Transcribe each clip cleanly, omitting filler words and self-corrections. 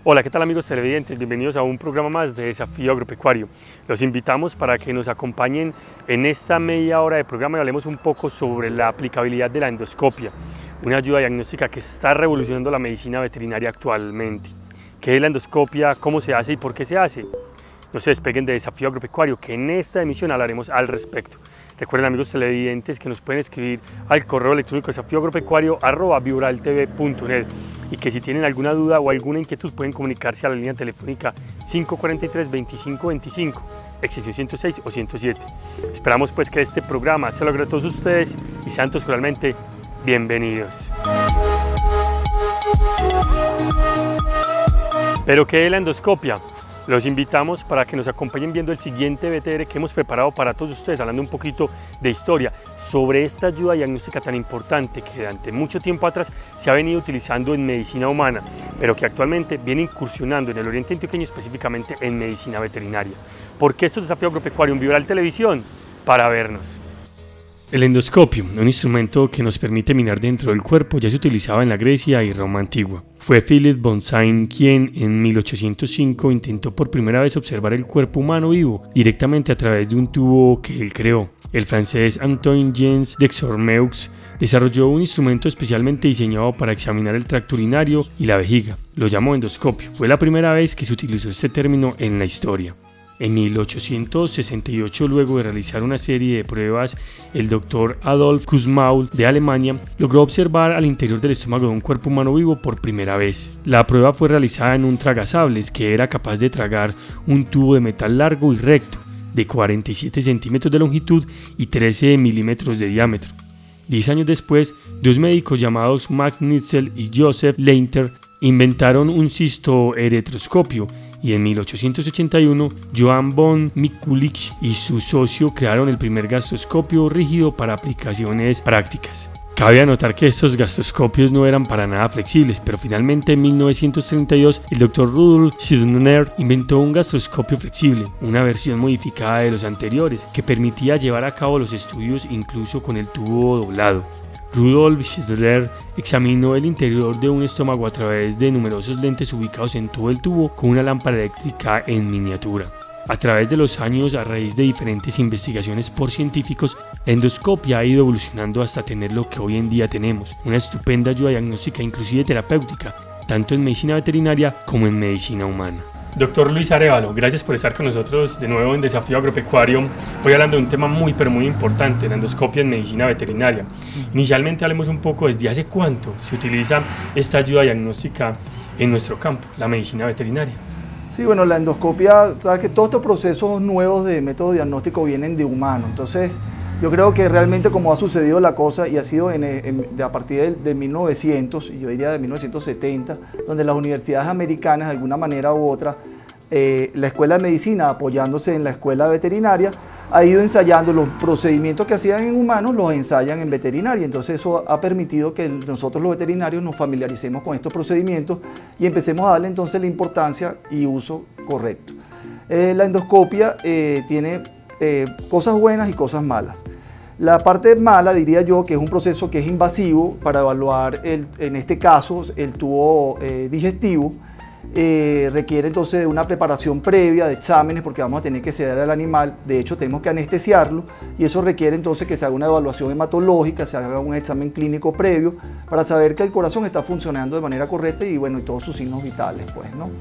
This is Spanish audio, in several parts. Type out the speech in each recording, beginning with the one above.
Hola, ¿qué tal amigos televidentes? Bienvenidos a un programa más de Desafío Agropecuario. Los invitamos para que nos acompañen en esta media hora de programa y hablemos un poco sobre la aplicabilidad de la endoscopia, una ayuda diagnóstica que está revolucionando la medicina veterinaria actualmente. ¿Qué es la endoscopia? ¿Cómo se hace y por qué se hace? No se despeguen de Desafío Agropecuario, que en esta emisión hablaremos al respecto. Recuerden, amigos televidentes, que nos pueden escribir al correo electrónico desafioagropecuario@vivoraltv.net y que si tienen alguna duda o alguna inquietud pueden comunicarse a la línea telefónica 543-2525, extensión 106 o 107. Esperamos pues que este programa se logre a todos ustedes y sean todos cordialmente bienvenidos. ¿Pero qué es la endoscopia? Los invitamos para que nos acompañen viendo el siguiente VTR que hemos preparado para todos ustedes, hablando un poquito de historia sobre esta ayuda diagnóstica tan importante que durante mucho tiempo atrás se ha venido utilizando en medicina humana, pero que actualmente viene incursionando en el oriente antioqueño, específicamente en medicina veterinaria. ¿Por qué esto es Desafío Agropecuario en Vivoral Televisión? Para vernos. El endoscopio, un instrumento que nos permite mirar dentro del cuerpo, ya se utilizaba en la Grecia y Roma antigua. Fue Philippe Bonsain quien en 1805 intentó por primera vez observar el cuerpo humano vivo directamente a través de un tubo que él creó. El francés Antoine-Jean Dexormeaux desarrolló un instrumento especialmente diseñado para examinar el tracto urinario y la vejiga. Lo llamó endoscopio. Fue la primera vez que se utilizó este término en la historia. En 1868, luego de realizar una serie de pruebas, el doctor Adolf Kussmaul de Alemania logró observar al interior del estómago de un cuerpo humano vivo por primera vez. La prueba fue realizada en un tragasables que era capaz de tragar un tubo de metal largo y recto, de 47 centímetros de longitud y 13 milímetros de diámetro. 10 años después, dos médicos llamados Max Nitzel y Joseph Leinter inventaron un cistoeretroscopio, y en 1881 Johann von Mikulicz y su socio crearon el primer gastroscopio rígido para aplicaciones prácticas. Cabe anotar que estos gastroscopios no eran para nada flexibles, pero finalmente en 1932 el Dr. Rudolf Schindler inventó un gastroscopio flexible, una versión modificada de los anteriores, que permitía llevar a cabo los estudios incluso con el tubo doblado. Rudolf Schindler examinó el interior de un estómago a través de numerosos lentes ubicados en todo el tubo con una lámpara eléctrica en miniatura. A través de los años, a raíz de diferentes investigaciones por científicos, la endoscopia ha ido evolucionando hasta tener lo que hoy en día tenemos, una estupenda ayuda diagnóstica e inclusive terapéutica, tanto en medicina veterinaria como en medicina humana. Doctor Luis Arévalo, gracias por estar con nosotros de nuevo en Desafío Agropecuario. Hoy hablando de un tema muy importante, la endoscopia en medicina veterinaria. Inicialmente hablemos un poco desde hace cuánto se utiliza esta ayuda diagnóstica en nuestro campo, la medicina veterinaria. Sí, bueno, la endoscopia, sabes que todos estos procesos nuevos de método diagnóstico vienen de humano, entonces yo creo que realmente como ha sucedido la cosa y ha sido a partir de 1900, y yo diría de 1970, donde las universidades americanas de alguna manera u otra, la escuela de medicina apoyándose en la escuela veterinaria, ha ido ensayando los procedimientos que hacían en humanos, los ensayan en veterinaria. Entonces eso ha permitido que nosotros los veterinarios nos familiaricemos con estos procedimientos y empecemos a darle entonces la importancia y uso correcto. La endoscopia tiene cosas buenas y cosas malas. La parte mala diría yo que es un proceso que es invasivo para evaluar, en este caso, el tubo digestivo. Requiere entonces de una preparación previa de exámenes porque vamos a tener que sedar al animal, de hecho tenemos que anestesiarlo y eso requiere entonces que se haga una evaluación hematológica, se haga un examen clínico previo para saber que el corazón está funcionando de manera correcta y bueno, y todos sus signos vitales, pues, ¿no?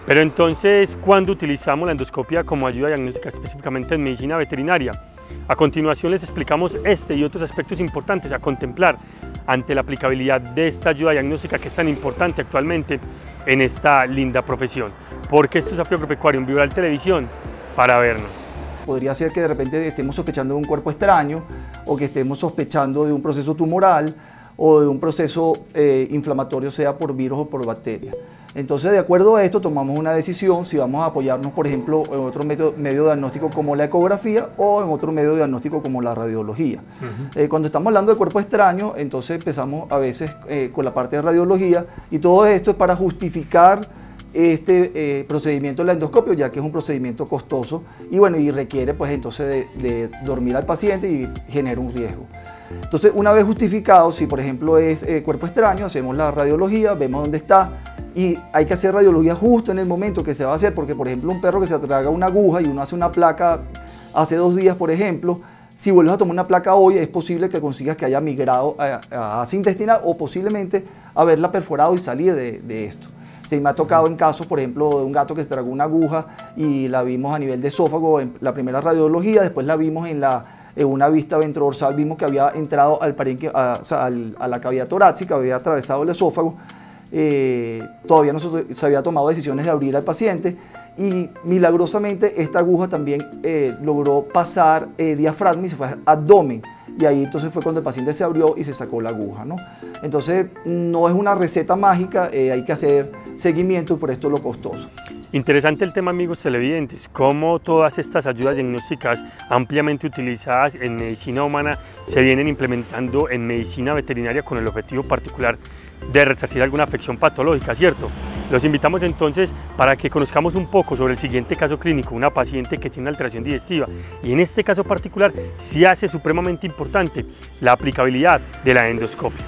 Pero entonces, ¿cuándo utilizamos la endoscopia como ayuda diagnóstica específicamente en medicina veterinaria? A continuación les explicamos este y otros aspectos importantes a contemplar ante la aplicabilidad de esta ayuda diagnóstica que es tan importante actualmente en esta linda profesión. ¿Por qué esto es Desafío Agropecuario en Vivoral Televisión? Para vernos. Podría ser que de repente estemos sospechando de un cuerpo extraño o que estemos sospechando de un proceso tumoral o de un proceso inflamatorio, sea por virus o por bacteria. Entonces, de acuerdo a esto, tomamos una decisión si vamos a apoyarnos, por ejemplo, en otro medio diagnóstico como la ecografía o en otro medio diagnóstico como la radiología. Cuando estamos hablando de cuerpo extraño, entonces empezamos a veces con la parte de radiología y todo esto es para justificar este procedimiento de la endoscopia, ya que es un procedimiento costoso y bueno, y requiere pues entonces de dormir al paciente y genera un riesgo. Entonces, una vez justificado, si por ejemplo es cuerpo extraño, hacemos la radiología, vemos dónde está, y hay que hacer radiología justo en el momento que se va a hacer, porque por ejemplo un perro que se traga una aguja y uno hace una placa hace 2 días, por ejemplo, si vuelves a tomar una placa hoy, es posible que consigas que haya migrado a asa intestinal o posiblemente haberla perforado y salir de esto. Sí, me ha tocado en casos, por ejemplo, de un gato que se tragó una aguja y la vimos a nivel de esófago en la primera radiología, después la vimos en una vista ventrodorsal, vimos que había entrado al a la cavidad torácica, había atravesado el esófago. Todavía no se había tomado decisiones de abrir al paciente y milagrosamente esta aguja también logró pasar diafragma y se fue a abdomen, y ahí entonces fue cuando el paciente se abrió y se sacó la aguja, ¿no? Entonces no es una receta mágica, hay que hacer seguimiento y por esto lo costoso. Interesante el tema, amigos televidentes, cómo todas estas ayudas diagnósticas ampliamente utilizadas en medicina humana se vienen implementando en medicina veterinaria con el objetivo particular de resarcir alguna afección patológica, ¿cierto? Los invitamos entonces para que conozcamos un poco sobre el siguiente caso clínico, una paciente que tiene una alteración digestiva, y en este caso particular sí hace supremamente importante la aplicabilidad de la endoscopia.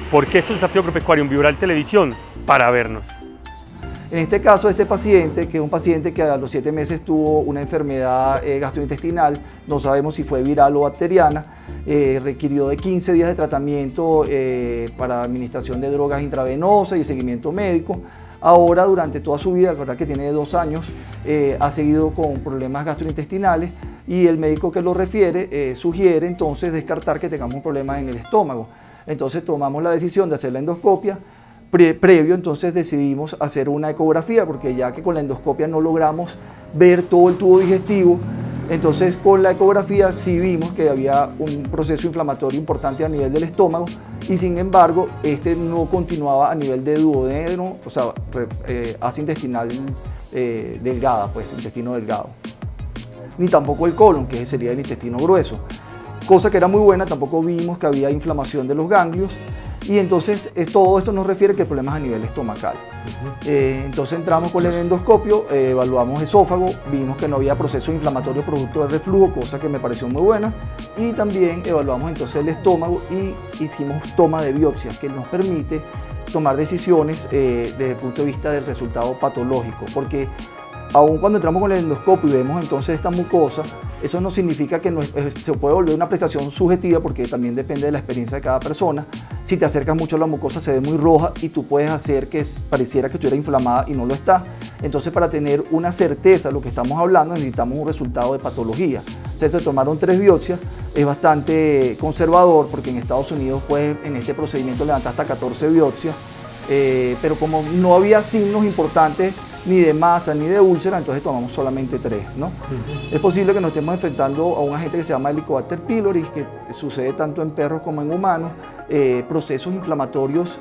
¿Por qué esto es Desafío Agropecuario en Vibral Televisión? Para vernos. En este caso, este paciente, que es un paciente que a los 7 meses tuvo una enfermedad gastrointestinal, no sabemos si fue viral o bacteriana, requirió de 15 días de tratamiento para administración de drogas intravenosas y seguimiento médico. Ahora, durante toda su vida, la verdad que tiene 2 años, ha seguido con problemas gastrointestinales y el médico que lo refiere sugiere entonces descartar que tengamos un problema en el estómago. Entonces tomamos la decisión de hacer la endoscopia. Previo entonces decidimos hacer una ecografía, porque ya que con la endoscopia no logramos ver todo el tubo digestivo, entonces con la ecografía sí vimos que había un proceso inflamatorio importante a nivel del estómago y sin embargo este no continuaba a nivel de duodeno, o sea, asa intestinal delgada, pues intestino delgado, ni tampoco el colon, que sería el intestino grueso, cosa que era muy buena. Tampoco vimos que había inflamación de los ganglios. Y entonces todo esto nos refiere que el problema es a nivel estomacal. Entonces entramos con el endoscopio, evaluamos esófago, vimos que no había proceso inflamatorio producto del reflujo, cosa que me pareció muy buena. Y también evaluamos entonces el estómago y hicimos toma de biopsia, que nos permite tomar decisiones desde el punto de vista del resultado patológico. Porque aun cuando entramos con el endoscopio y vemos entonces esta mucosa, eso no significa que se puede volver una apreciación subjetiva, porque también depende de la experiencia de cada persona. Si te acercas mucho a la mucosa se ve muy roja y tú puedes hacer que pareciera que estuviera inflamada y no lo está. Entonces, para tener una certeza de lo que estamos hablando, necesitamos un resultado de patología. O sea, se tomaron 3 biopsias, es bastante conservador porque en Estados Unidos puedes en este procedimiento levantar hasta 14 biopsias, pero como no había signos importantes ni de masa ni de úlcera, entonces tomamos solamente 3, ¿no? Es posible que nos estemos enfrentando a un agente que se llama Helicobacter pylori, que sucede tanto en perros como en humanos. Procesos inflamatorios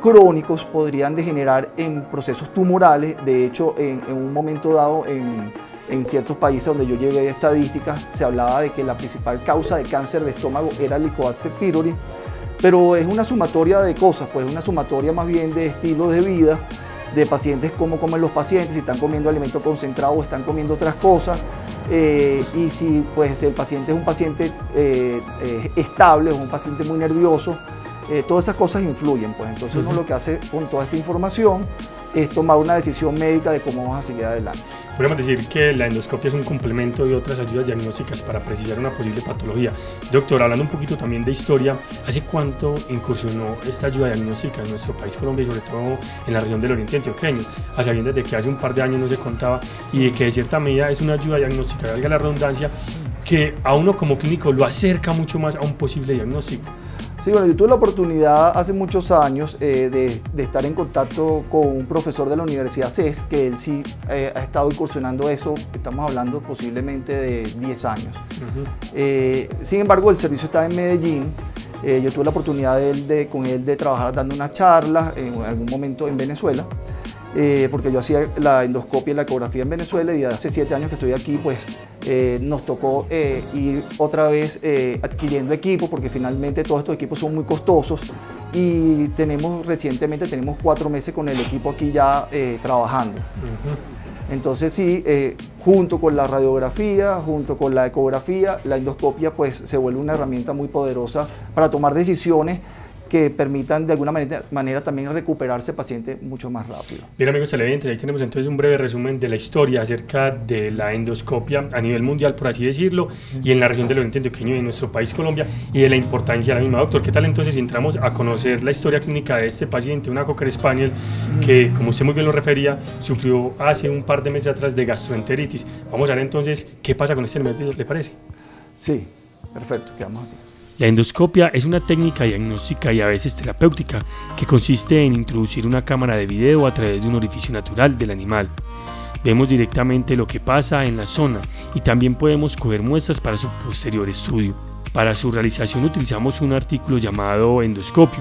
crónicos podrían degenerar en procesos tumorales. De hecho, en un momento dado, en ciertos países donde yo llevé estadísticas, se hablaba de que la principal causa de cáncer de estómago era el Helicobacter pylori, pero es una sumatoria de cosas, pues una sumatoria más bien de estilos de vida, de pacientes, cómo comen los pacientes, si están comiendo alimento concentrado o están comiendo otras cosas, y si pues, el paciente es un paciente estable, es un paciente muy nervioso, todas esas cosas influyen. Pues. Entonces uno lo que hace con toda esta información es tomar una decisión médica de cómo vamos a seguir adelante. Podemos decir que la endoscopia es un complemento de otras ayudas diagnósticas para precisar una posible patología. Doctor, hablando un poquito también de historia, ¿hace cuánto incursionó esta ayuda diagnóstica en nuestro país Colombia y sobre todo en la región del Oriente Antioqueño? A sabiendas de que hace un par de años no se contaba y de que de cierta medida es una ayuda diagnóstica, valga la redundancia, que a uno como clínico lo acerca mucho más a un posible diagnóstico. Sí, bueno, yo tuve la oportunidad hace muchos años de estar en contacto con un profesor de la Universidad CES, que él sí ha estado incursionando eso, estamos hablando posiblemente de 10 años. Sin embargo, el servicio está en Medellín. Yo tuve la oportunidad con él de trabajar dando unas charlas en algún momento en Venezuela, porque yo hacía la endoscopia y la ecografía en Venezuela, y hace 7 años que estoy aquí, pues nos tocó ir otra vez adquiriendo equipo, porque finalmente todos estos equipos son muy costosos, y recientemente tenemos 4 meses con el equipo aquí ya trabajando. Entonces sí, junto con la radiografía, junto con la ecografía, la endoscopia pues se vuelve una herramienta muy poderosa para tomar decisiones que permitan de alguna manera también recuperarse el paciente mucho más rápido. Bien, amigos televidentes, ahí tenemos entonces un breve resumen de la historia acerca de la endoscopia a nivel mundial, por así decirlo, y en la región del Oriente Antioqueño y en nuestro país Colombia, y de la importancia de la misma. Doctor, ¿qué tal entonces si entramos a conocer la historia clínica de este paciente, una Cocker Spaniel que, como usted muy bien lo refería, sufrió hace un par de meses atrás de gastroenteritis? Vamos a ver entonces qué pasa con este elemento, ¿le parece? Sí, perfecto, quedamos así. La endoscopia es una técnica diagnóstica y a veces terapéutica que consiste en introducir una cámara de video a través de un orificio natural del animal. Vemos directamente lo que pasa en la zona y también podemos coger muestras para su posterior estudio. Para su realización utilizamos un artículo llamado endoscopio.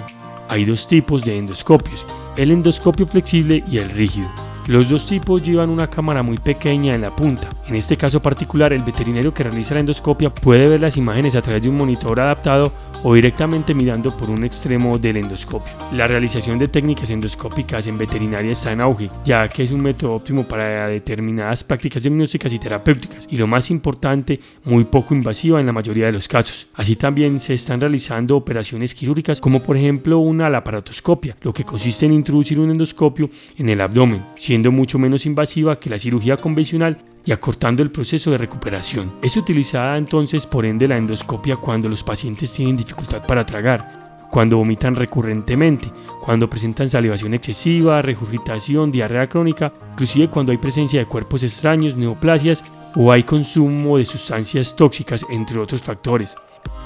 Hay dos tipos de endoscopios, el endoscopio flexible y el rígido. Los dos tipos llevan una cámara muy pequeña en la punta. En este caso particular, el veterinario que realiza la endoscopia puede ver las imágenes a través de un monitor adaptado o directamente mirando por un extremo del endoscopio. La realización de técnicas endoscópicas en veterinaria está en auge, ya que es un método óptimo para determinadas prácticas diagnósticas y terapéuticas, y lo más importante, muy poco invasiva en la mayoría de los casos. Así también se están realizando operaciones quirúrgicas, como por ejemplo una laparoscopia, lo que consiste en introducir un endoscopio en el abdomen, siendo mucho menos invasiva que la cirugía convencional y acortando el proceso de recuperación. Es utilizada entonces por ende la endoscopia cuando los pacientes tienen dificultad para tragar, cuando vomitan recurrentemente, cuando presentan salivación excesiva, regurgitación, diarrea crónica, inclusive cuando hay presencia de cuerpos extraños, neoplasias o hay consumo de sustancias tóxicas, entre otros factores.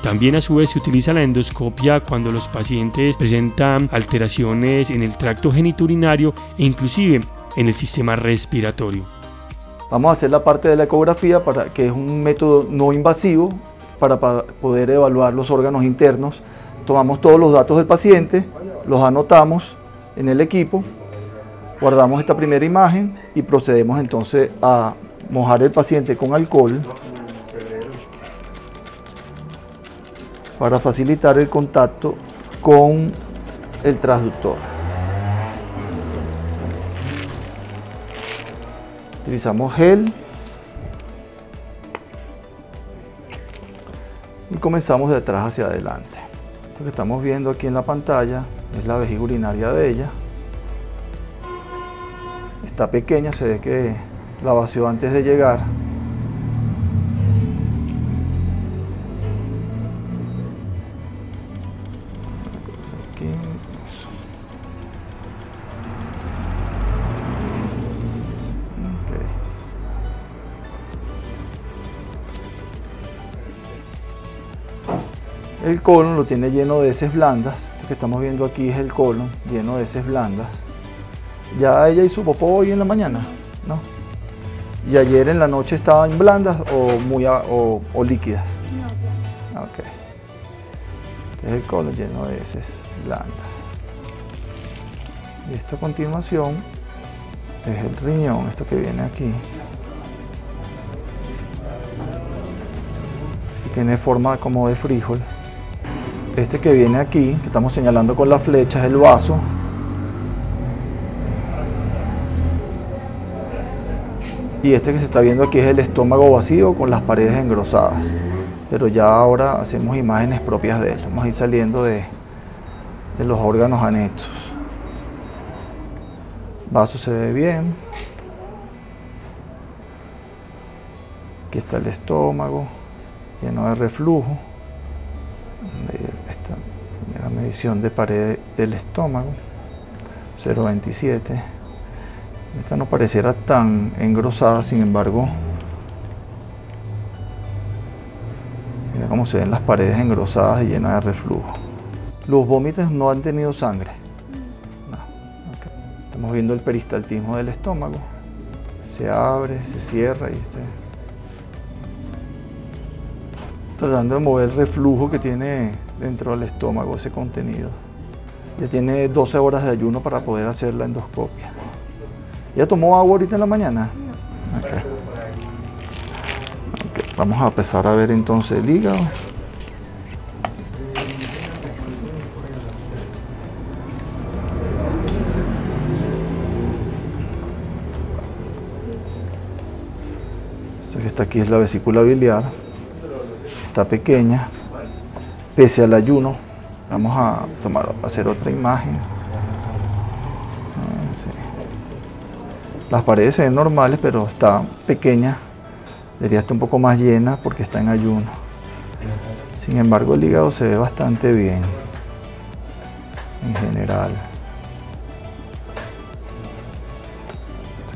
También a su vez se utiliza la endoscopia cuando los pacientes presentan alteraciones en el tracto genitourinario e inclusive en el sistema respiratorio. Vamos a hacer la parte de la ecografía, que es un método no invasivo para poder evaluar los órganos internos. Tomamos todos los datos del paciente, los anotamos en el equipo, guardamos esta primera imagen y procedemos entonces a mojar el paciente con alcohol para facilitar el contacto con el transductor. Utilizamos gel y comenzamos de atrás hacia adelante. Esto que estamos viendo aquí en la pantalla es la vejiga urinaria de ella. Está pequeña, se ve que la vació antes de llegar. Aquí, eso. El colon lo tiene lleno de heces blandas. Esto que estamos viendo aquí es el colon lleno de heces blandas. Ya ella hizo popó hoy en la mañana, ¿no? ¿Y ayer en la noche estaban blandas o líquidas? No. Ok. Este es el colon lleno de heces blandas. Y esto a continuación es el riñón, esto que viene aquí. Que tiene forma como de frijol. Este que viene aquí, que estamos señalando con la flecha, es el vaso. Y este que se está viendo aquí es el estómago vacío con las paredes engrosadas. Pero ya ahora hacemos imágenes propias de él. Vamos a ir saliendo de los órganos anexos. El vaso se ve bien. Aquí está el estómago, lleno de reflujo. Esta primera medición de pared del estómago, 0,27. Esta no pareciera tan engrosada, sin embargo, mira cómo se ven las paredes engrosadas y llenas de reflujo. Los vómitos no han tenido sangre. No. Okay. Estamos viendo el peristaltismo del estómago. Se abre, se cierra y tratando de mover el reflujo que tiene dentro del estómago, ese contenido. Ya tiene 12 horas de ayuno para poder hacer la endoscopia. ¿Ya tomó agua ahorita en la mañana? No. Okay. Okay. Vamos a empezar a ver entonces el hígado. Esto que está aquí es la vesícula biliar. Está pequeña, pese al ayuno, Vamos a hacer otra imagen. Sí. Las paredes se ven normales, pero está pequeña. Debería estar un poco más llena porque está en ayuno. Sin embargo, el hígado se ve bastante bien en general.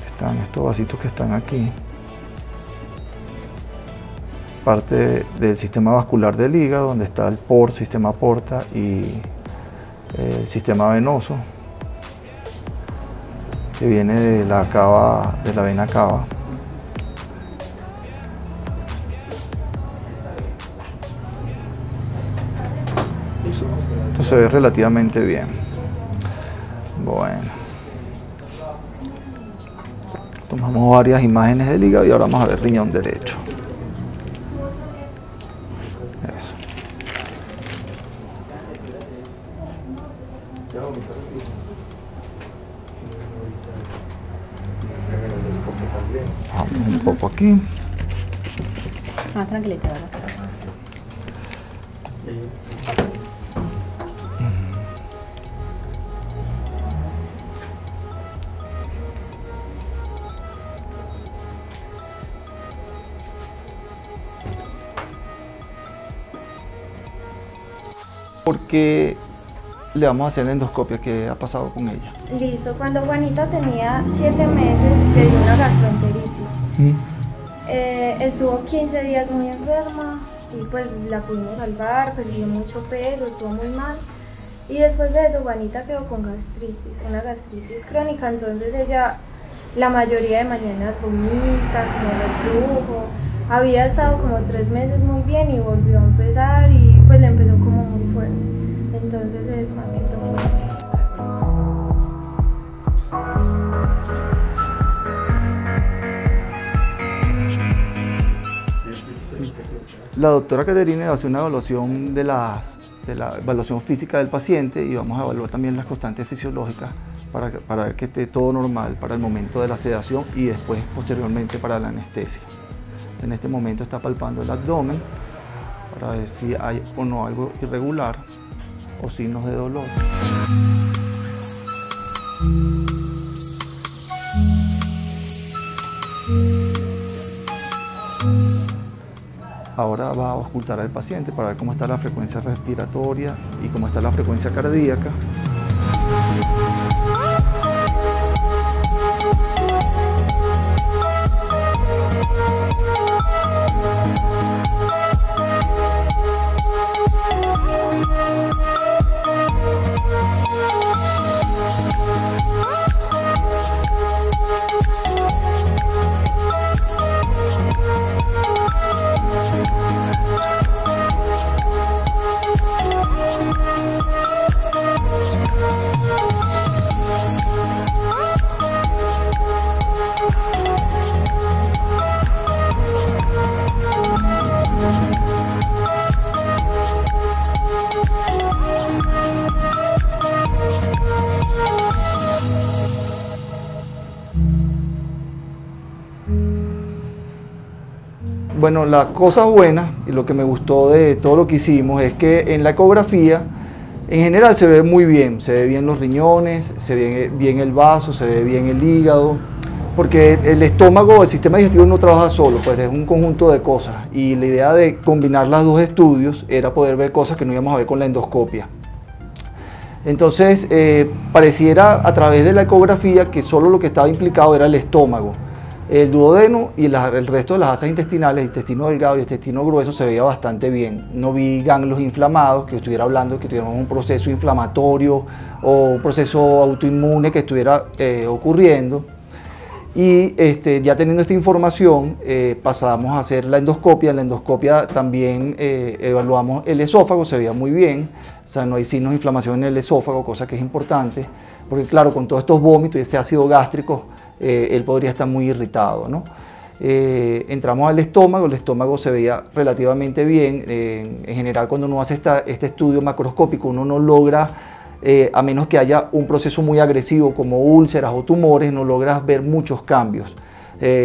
Están estos vasitos que están aquí. Parte del sistema vascular del hígado, donde está el sistema porta y el sistema venoso, que viene de la cava, de la vena cava. Esto se ve relativamente bien. Bueno, tomamos varias imágenes del hígado y ahora vamos a ver riñón derecho. Eso. Vamos un poco aquí. Tranquilita, ¿verdad? ¿Por qué le vamos a hacer la endoscopia? ¿Qué ha pasado con ella? Listo, cuando Juanita tenía 7 meses le dio una gastroenteritis. Estuvo 15 días muy enferma y pues la pudimos salvar, perdió mucho peso, estuvo muy mal. Y después de eso Juanita quedó con gastritis, una gastritis crónica, entonces ella la mayoría de mañanas vomita, como reflujo. Había estado como 3 meses muy bien y volvió a empezar y pues le empezó como muy fuerte. Entonces es más que todo eso. Sí. La doctora Caterine hace una evaluación de la evaluación física del paciente y vamos a evaluar también las constantes fisiológicas para que esté todo normal para el momento de la sedación y después posteriormente para la anestesia. En este momento está palpando el abdomen para ver si hay o no algo irregular o signos de dolor. Ahora va a auscultar al paciente para ver cómo está la frecuencia respiratoria y cómo está la frecuencia cardíaca. Bueno, la cosa buena y lo que me gustó de todo lo que hicimos es que en la ecografía en general se ve muy bien, se ve bien los riñones, se ve bien el vaso, se ve bien el hígado, porque el estómago, el sistema digestivo no trabaja solo, pues es un conjunto de cosas y la idea de combinar los dos estudios era poder ver cosas que no íbamos a ver con la endoscopia. Entonces pareciera a través de la ecografía que solo lo que estaba implicado era el estómago. El duodeno y el resto de las asas intestinales, el intestino delgado y el intestino grueso se veía bastante bien. No vi ganglios inflamados, que estuviera hablando que tuviéramos un proceso inflamatorio o un proceso autoinmune que estuviera ocurriendo. Y ya teniendo esta información, pasamos a hacer la endoscopia. En la endoscopia también evaluamos el esófago, se veía muy bien. O sea, no hay signos de inflamación en el esófago, cosa que es importante, porque claro, con todos estos vómitos y ese ácido gástrico, él podría estar muy irritado, ¿no? Entramos al estómago, el estómago se veía relativamente bien. En general, cuando uno hace este estudio macroscópico, uno no logra, a menos que haya un proceso muy agresivo como úlceras o tumores, no logras ver muchos cambios.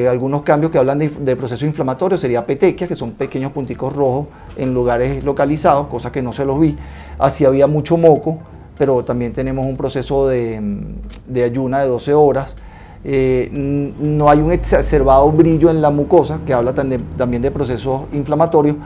Algunos cambios que hablan de proceso inflamatorio sería petequias, que son pequeños punticos rojos en lugares localizados, cosa que no se los vi. Así había mucho moco, pero también tenemos un proceso de ayuna de 12 horas. No hay un exacerbado brillo en la mucosa, que habla también de procesos inflamatorios.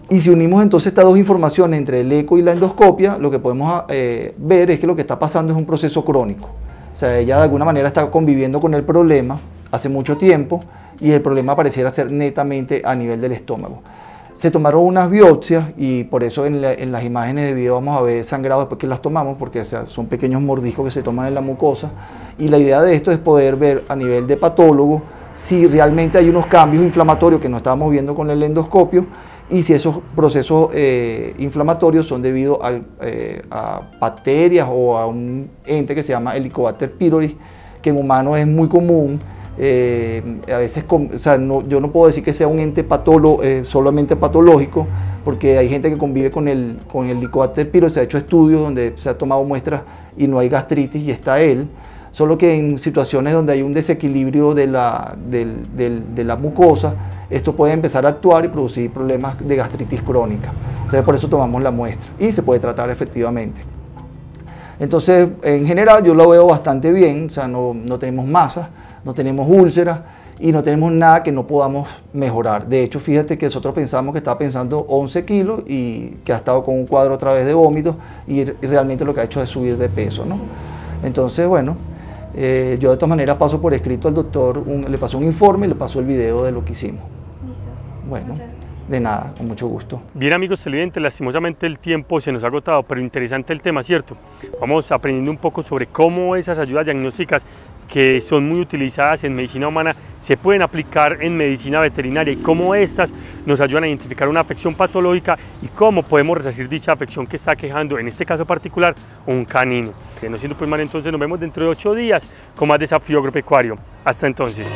Y si unimos entonces estas dos informaciones entre el eco y la endoscopia, lo que podemos ver es que lo que está pasando es un proceso crónico. O sea, ella de alguna manera está conviviendo con el problema hace mucho tiempo y el problema pareciera ser netamente a nivel del estómago. Se tomaron unas biopsias y por eso en las imágenes de video vamos a ver sangrado después que las tomamos, porque o sea, son pequeños mordiscos que se toman en la mucosa. Y la idea de esto es poder ver a nivel de patólogo si realmente hay unos cambios inflamatorios que no estábamos viendo con el endoscopio y si esos procesos inflamatorios son debido a bacterias o a un ente que se llama Helicobacter pylori, que en humanos es muy común. A veces, o sea, yo no puedo decir que sea un ente solamente patológico, porque hay gente que convive con el Helicobacter pylori. Se ha hecho estudios donde se ha tomado muestras y no hay gastritis y está él, solo que en situaciones donde hay un desequilibrio de la mucosa, esto puede empezar a actuar y producir problemas de gastritis crónica. Entonces por eso tomamos la muestra y se puede tratar efectivamente. Entonces en general yo lo veo bastante bien, o sea, no tenemos masas, no tenemos úlceras y no tenemos nada que no podamos mejorar. De hecho, fíjate que nosotros pensamos que estaba pensando 11 kilos y que ha estado con un cuadro otra vez de vómitos y realmente lo que ha hecho es subir de peso, ¿no? Sí. Entonces, bueno, yo de todas maneras paso por escrito al doctor, le paso un informe y le paso el video de lo que hicimos. Listo. Bueno. Muchas gracias. De nada, con mucho gusto. Bien, amigos televidentes, lastimosamente el tiempo se nos ha agotado, pero interesante el tema, ¿cierto? Vamos aprendiendo un poco sobre cómo esas ayudas diagnósticas que son muy utilizadas en medicina humana se pueden aplicar en medicina veterinaria y cómo estas nos ayudan a identificar una afección patológica y cómo podemos resarcir dicha afección que está quejando, en este caso particular, un canino. No siendo pues mal, entonces nos vemos dentro de 8 días con más Desafío Agropecuario. Hasta entonces.